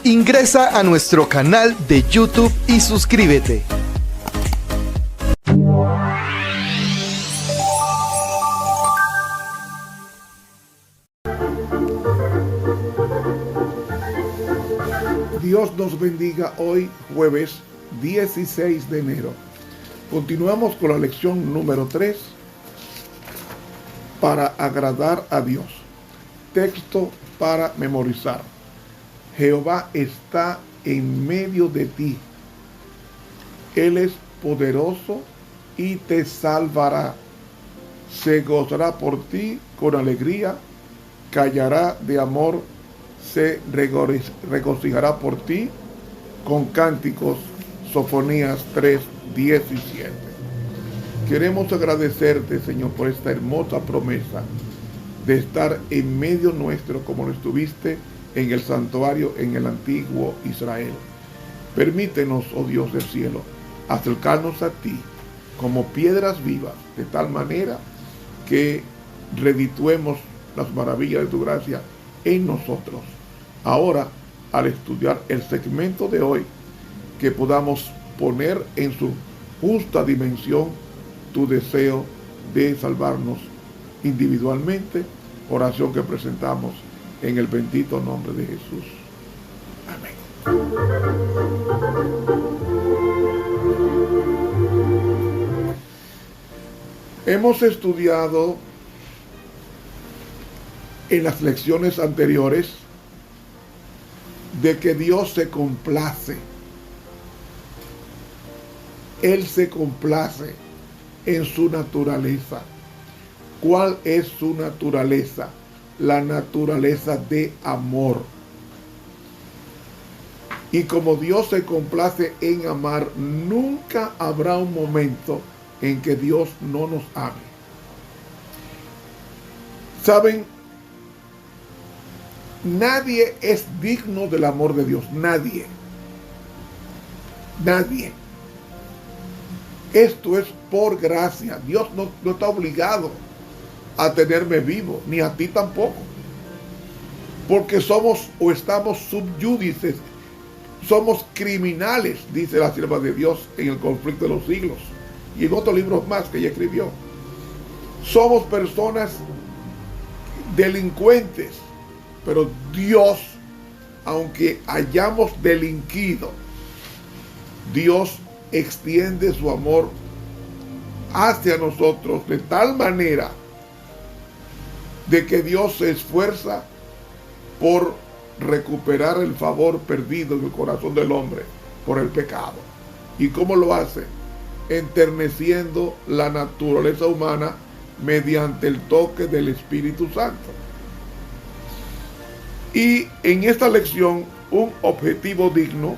Ingresa a nuestro canal de YouTube y suscríbete. Dios nos bendiga hoy, jueves 16 de enero. Continuamos con la lección número 3, para agradar a Dios. Texto para memorizar. Jehová está en medio de ti. Él es poderoso y te salvará. Se gozará por ti con alegría, callará de amor, se regocijará por ti con cánticos. Sofonías 3:17. Queremos agradecerte, Señor, por esta hermosa promesa de estar en medio nuestro como lo estuviste en el santuario en el antiguo Israel. Permítenos, oh Dios del cielo, acercarnos a ti como piedras vivas, de tal manera que redituemos las maravillas de tu gracia en nosotros. Ahora, al estudiar el segmento de hoy, que podamos poner en su justa dimensión tu deseo de salvarnos individualmente, oración que presentamos en el bendito nombre de Jesús. Amén. Hemos estudiado en las lecciones anteriores de que Dios se complace. Él se complace en su naturaleza. ¿Cuál es su naturaleza? La naturaleza de amor. Y como Dios se complace en amar, nunca habrá un momento en que Dios no nos ame. ¿Saben? Nadie es digno del amor de Dios. Nadie. Nadie. Esto es por gracia. Dios no está obligado a tenerme vivo, ni a ti tampoco. Porque somos o estamos subyúdices, somos criminales, dice la sierva de Dios en el conflicto de los siglos y en otros libros más que ella escribió. Somos personas delincuentes, pero Dios, aunque hayamos delinquido, Dios extiende su amor hacia nosotros de tal manera de que Dios se esfuerza por recuperar el favor perdido en el corazón del hombre por el pecado. ¿Y cómo lo hace? Enterneciendo la naturaleza humana mediante el toque del Espíritu Santo. Y en esta lección, un objetivo digno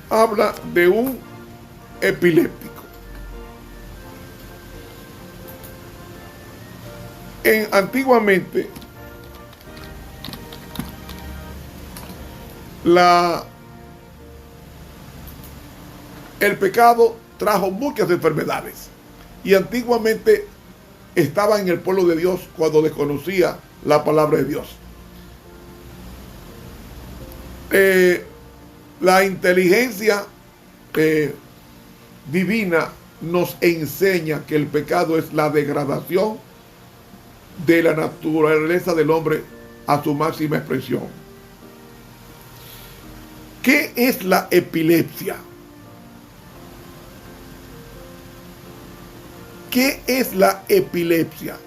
habla de un epiléptico. Antiguamente, el pecado trajo muchas enfermedades. Y antiguamente estaba en el pueblo de Dios cuando desconocía la palabra de Dios. La inteligencia divina nos enseña que el pecado es la degradación de la naturaleza del hombre a su máxima expresión. ¿Qué es la epilepsia? ¿Qué es la epilepsia?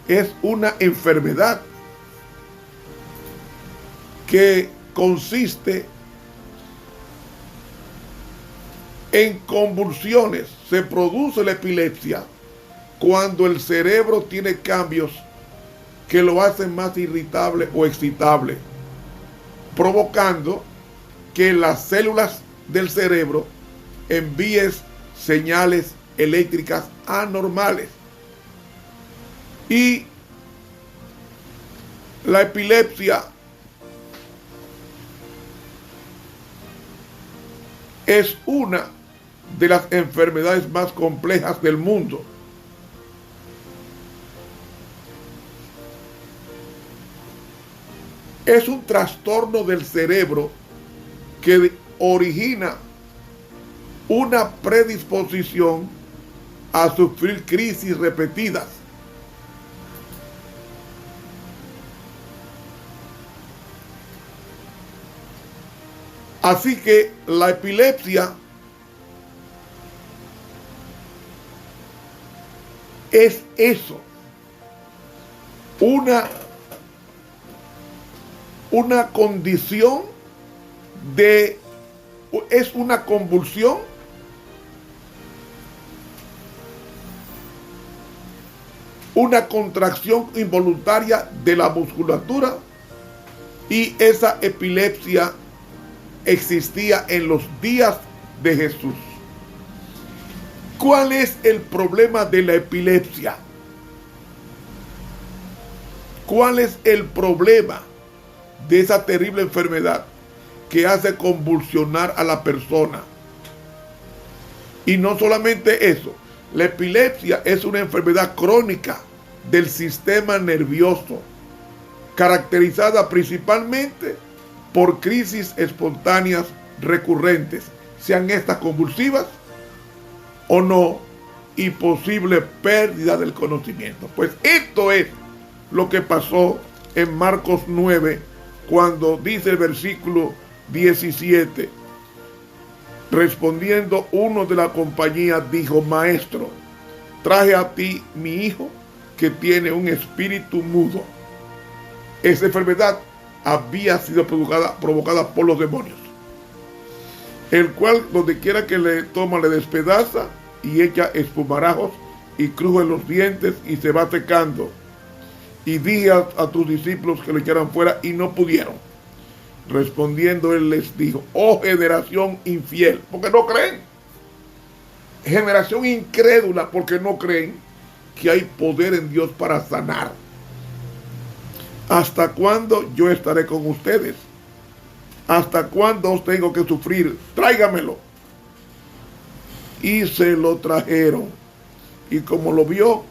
Es una enfermedad que consiste en convulsiones. Se produce la epilepsia cuando el cerebro tiene cambios que lo hacen más irritable o excitable, provocando que las células del cerebro envíen señales eléctricas anormales. Y la epilepsia es una de las enfermedades más complejas del mundo. Es un trastorno del cerebro que origina una predisposición a sufrir crisis repetidas. Así que la epilepsia es eso, una condición es una convulsión una contracción involuntaria de la musculatura, y esa epilepsia existía en los días de Jesús. ¿Cuál es el problema de la epilepsia? ¿Cuál es el problema de esa terrible enfermedad que hace convulsionar a la persona? Y no solamente eso, la epilepsia es una enfermedad crónica del sistema nervioso, caracterizada principalmente por crisis espontáneas recurrentes, sean estas convulsivas o no, y posible pérdida del conocimiento. Pues esto es lo que pasó en Marcos 9, cuando dice el versículo 17, respondiendo uno de la compañía dijo: Maestro, traje a ti mi hijo que tiene un espíritu mudo. Esa enfermedad había sido provocada por los demonios, el cual donde quiera que le toma le despedaza y echa espumarajos y cruje los dientes y se va secando. Y dije a tus discípulos que lo echaran fuera y no pudieron. Respondiendo él les dijo: oh generación infiel, porque no creen. Generación incrédula, porque no creen que hay poder en Dios para sanar. ¿Hasta cuándo yo estaré con ustedes? ¿Hasta cuándo os tengo que sufrir? Tráigamelo. Y se lo trajeron. Y como lo vio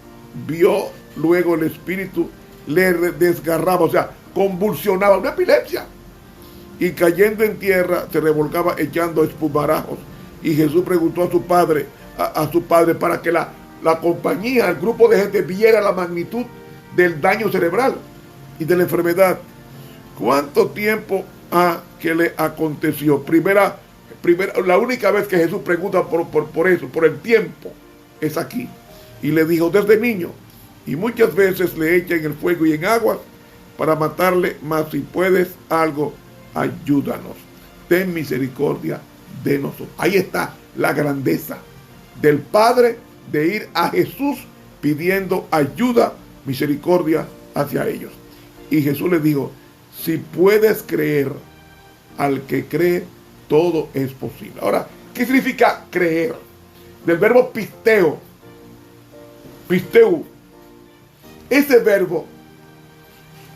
luego el espíritu le desgarraba, o sea, convulsionaba, una epilepsia. Y cayendo en tierra se revolcaba echando espumarajos. Y Jesús preguntó a su padre, para que la compañía, el grupo de gente viera la magnitud del daño cerebral y de la enfermedad. ¿Cuánto tiempo que le aconteció? La única vez que Jesús pregunta por eso, por el tiempo, es aquí. Y le dijo: desde niño. Y muchas veces le echan en el fuego y en agua para matarle, mas si puedes algo, ayúdanos. Ten misericordia de nosotros. Ahí está la grandeza del Padre de ir a Jesús pidiendo ayuda, misericordia hacia ellos. Y Jesús le dijo: si puedes creer, al que cree, todo es posible. Ahora, ¿qué significa creer? Del verbo pisteu. Ese verbo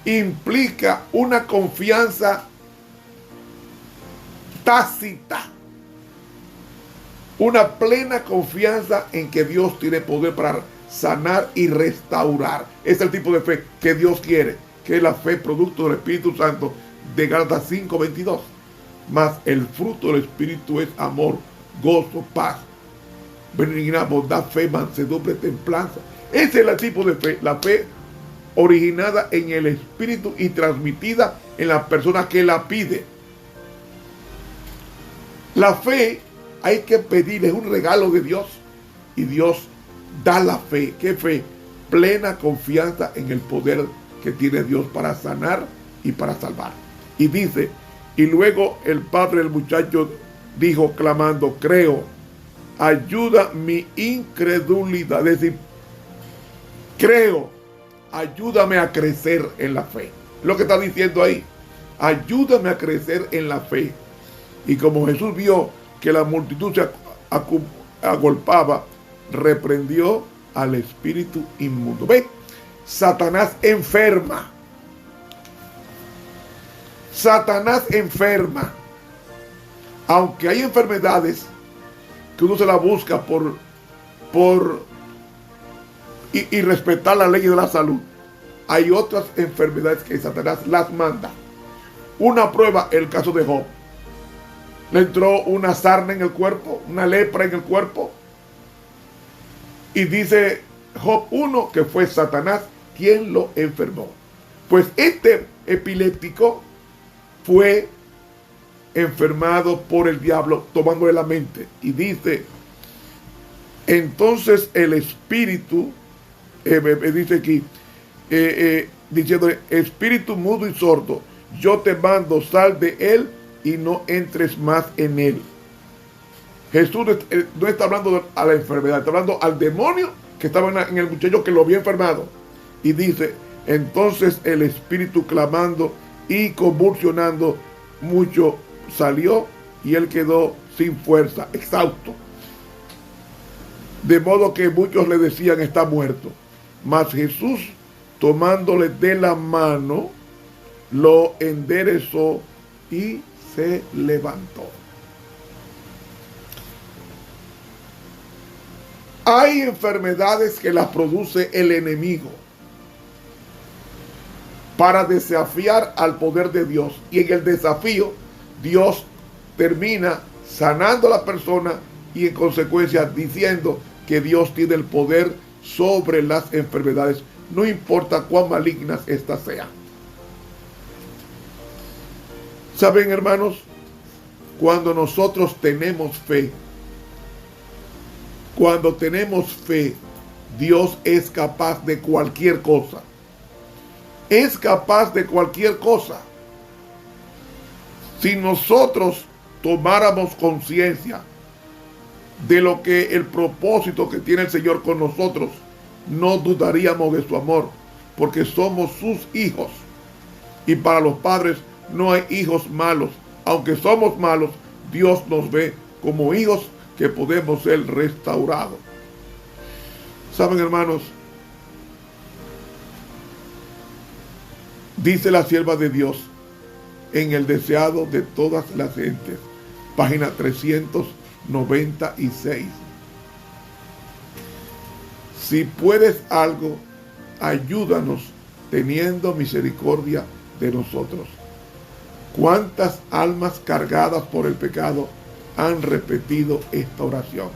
implica una confianza tácita, una plena confianza en que Dios tiene poder para sanar y restaurar. Es el tipo de fe que Dios quiere, que es la fe producto del Espíritu Santo de Gálatas 5:22. Mas el fruto del Espíritu es amor, gozo, paz, benignidad, bondad, fe, mansedumbre, templanza. Ese es el tipo de fe, la fe originada en el Espíritu y transmitida en la persona que la pide. La fe hay que pedir, es un regalo de Dios, y Dios da la fe. ¿Qué fe? Plena confianza en el poder que tiene Dios para sanar y para salvar. Y dice: y luego el padre del muchacho dijo clamando: creo, ayuda mi incredulidad. Es decir, creo, ayúdame a crecer en la fe. Lo que está diciendo ahí: ayúdame a crecer en la fe. Y como Jesús vio que la multitud se agolpaba, reprendió al espíritu inmundo. ¿Ve? Satanás enferma. Satanás enferma. Aunque hay enfermedades que uno se la busca y respetar la ley de la salud, hay otras enfermedades que Satanás las manda. Una prueba, el caso de Job. Le entró una sarna en el cuerpo, una lepra en el cuerpo. Y dice Job 1 que fue Satanás quien lo enfermó. Pues este epiléptico fue enfermado por el diablo tomándole la mente. Y dice, entonces el espíritu, dice aquí, diciendo, espíritu mudo y sordo, yo te mando, sal de él y no entres más en él. Jesús no está hablando a la enfermedad, está hablando al demonio que estaba en el muchacho que lo había enfermado. Y dice, entonces el espíritu clamando y convulsionando mucho salió y él quedó sin fuerza, exhausto. De modo que muchos le decían, está muerto. Mas Jesús, tomándole de la mano, lo enderezó y se levantó. Hay enfermedades que las produce el enemigo para desafiar al poder de Dios. Y en el desafío, Dios termina sanando a la persona y en consecuencia diciendo que Dios tiene el poder sobre las enfermedades, no importa cuán malignas éstas sean. ¿Saben, hermanos? Cuando nosotros tenemos fe, Dios es capaz de cualquier cosa. Es capaz de cualquier cosa. Si nosotros tomáramos conciencia de lo que el propósito que tiene el Señor con nosotros, no dudaríamos de su amor, porque somos sus hijos. Y para los padres no hay hijos malos. Aunque somos malos, Dios nos ve como hijos que podemos ser restaurados. ¿Saben, hermanos? Dice la sierva de Dios en el deseado de todas las gentes, página 396. Si puedes algo, ayúdanos teniendo misericordia de nosotros. ¿Cuántas almas cargadas por el pecado han repetido esta oración?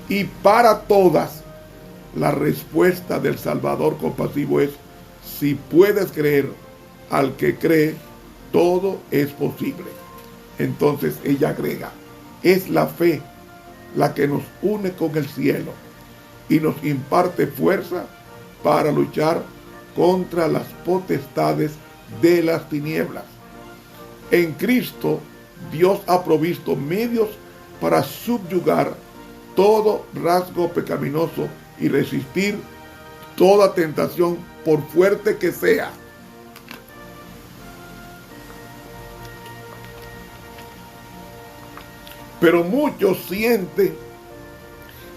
Y para todas, la respuesta del Salvador compasivo es, si puedes creer, al que cree, todo es posible. Entonces ella agrega, es la fe la que nos une con el cielo y nos imparte fuerza para luchar contra las potestades de las tinieblas. En Cristo, Dios ha provisto medios para subyugar todo rasgo pecaminoso y resistir toda tentación, por fuerte que sea. Pero muchos sienten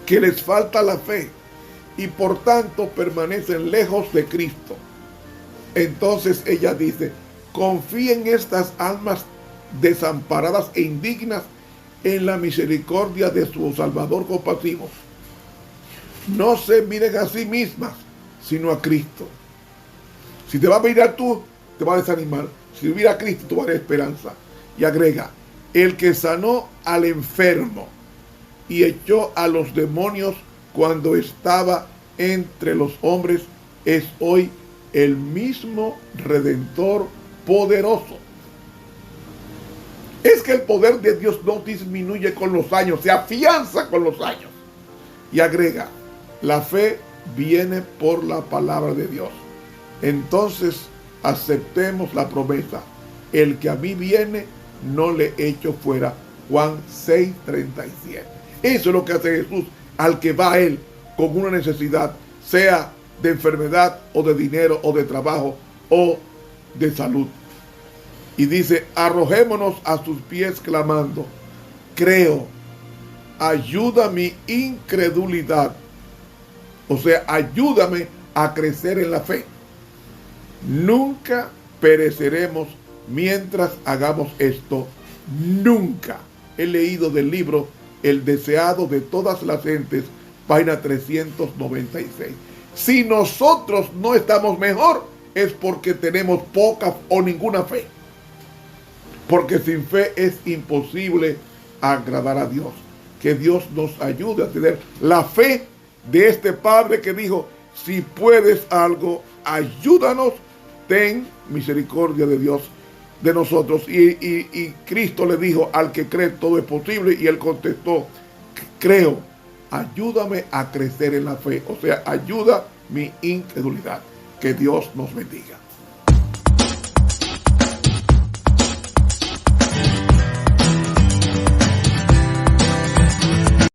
que les falta la fe y por tanto permanecen lejos de Cristo. Entonces ella dice, confíen estas almas desamparadas e indignas en la misericordia de su Salvador compasivo. No se miren a sí mismas, sino a Cristo. Si te va a mirar tú, te va a desanimar. Si mira a Cristo, te va a dar esperanza. Y agrega, el que sanó al enfermo y echó a los demonios cuando estaba entre los hombres, es hoy el mismo Redentor poderoso. Es que el poder de Dios no disminuye con los años, se afianza con los años. Y agrega, la fe viene por la palabra de Dios. Entonces aceptemos la promesa, el que a mí viene, no le echo fuera. Juan 6:37. Eso es lo que hace Jesús al que va a él con una necesidad, sea de enfermedad o de dinero o de trabajo o de salud. Y dice, arrojémonos a sus pies clamando, creo, ayuda mi incredulidad. O sea, ayúdame a crecer en la fe. Nunca pereceremos mientras hagamos esto. Nunca. He leído del libro El deseado de todas las gentes, página 396. Si nosotros no estamos mejor, es porque tenemos poca o ninguna fe. Porque sin fe es imposible agradar a Dios. Que Dios nos ayude a tener la fe de este padre que dijo, si puedes algo, ayúdanos, ten misericordia de Dios de nosotros. Y Cristo le dijo, al que cree todo es posible, y él contestó, creo, ayúdame a crecer en la fe, o sea, ayuda mi incredulidad. Que Dios nos bendiga.